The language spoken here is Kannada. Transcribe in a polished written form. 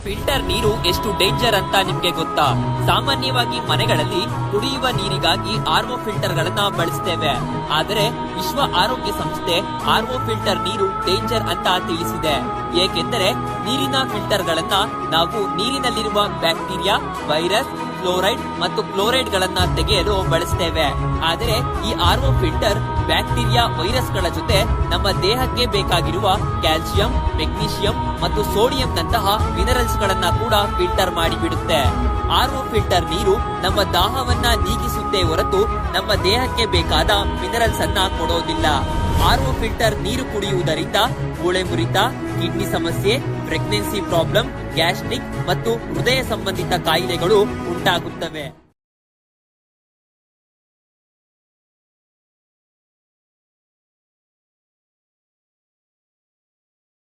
ಫಿಲ್ಟರ್ ನೀರು ಎಷ್ಟು ಡೇಂಜರ್ ಅಂತ ನಿಮ್ಗೆ ಗೊತ್ತಾ? ಸಾಮಾನ್ಯವಾಗಿ ಮನೆಗಳಲ್ಲಿ ಕುಡಿಯುವ ನೀರಿಗಾಗಿ ಆರ್ಒ ಫಿಲ್ಟರ್ ಗಳನ್ನ ಬಳಸ್ತೇವೆ. ಆದರೆ ವಿಶ್ವ ಆರೋಗ್ಯ ಸಂಸ್ಥೆ ಆರ್ಒ ಫಿಲ್ಟರ್ ನೀರು ಡೇಂಜರ್ ಅಂತ ತಿಳಿಸಿದೆ. ಏಕೆಂದರೆ ನೀರಿನ ಫಿಲ್ಟರ್ ಗಳನ್ನ ನಾವು ನೀರಿನಲ್ಲಿರುವ ಬ್ಯಾಕ್ಟೀರಿಯಾ, ವೈರಸ್, ಫ್ಲೋರೈಡ್ ಮತ್ತು ಕ್ಲೋರೈಡ್ ಗಳನ್ನ ತೆಗೆಯಲು ಬಳಸ್ತೇವೆ. ಆದರೆ ಈ ಆರ್ಒ ಫಿಲ್ಟರ್ ಬ್ಯಾಕ್ಟೀರಿಯಾ, ವೈರಸ್ ಗಳ ಜೊತೆ ನಮ್ಮ ದೇಹಕ್ಕೆ ಬೇಕಾಗಿರುವ ಕ್ಯಾಲ್ಸಿಯಂ, ಮೆಗ್ನೀಷಿಯಂ ಮತ್ತು ಸೋಡಿಯಂ ನಂತಹ ಮಿನರಲ್ಸ್ ಗಳನ್ನ ಕೂಡ ಫಿಲ್ಟರ್ ಮಾಡಿಬಿಡುತ್ತೆ. ಆರ್ಒ ಫಿಲ್ಟರ್ ನೀರು ನಮ್ಮ ದಾಹವನ್ನ ನೀಗಿಸುತ್ತೆ ಹೊರತು ನಮ್ಮ ದೇಹಕ್ಕೆ ಬೇಕಾದ ಮಿನರಲ್ಸ್ ಅನ್ನ ಕೊಡೋದಿಲ್ಲ. ಆರ್ಒ ಫಿಲ್ಟರ್ ನೀರು ಕುಡಿಯುವುದರಿಂದ ಮೂಳೆ ಮುರಿತ, ಕಿಡ್ನಿ ಸಮಸ್ಯೆ, ಪ್ರೆಗ್ನೆನ್ಸಿ ಪ್ರಾಬ್ಲಮ್, ಗ್ಯಾಸ್ಟ್ರಿಕ್ ಮತ್ತು ಹೃದಯ ಸಂಬಂಧಿತ ಕಾಯಿಲೆಗಳು ಉಂಟಾಗುತ್ತವೆ.